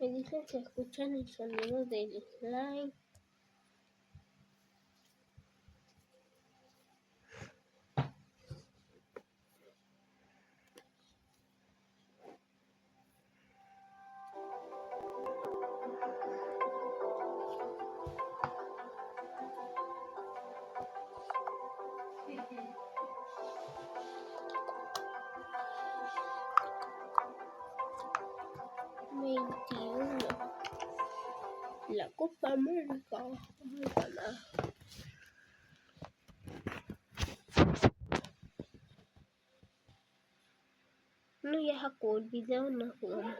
Me dicen si escuchan el sonido del slime. La Copa América. No, ya sacó el video, no jugamos.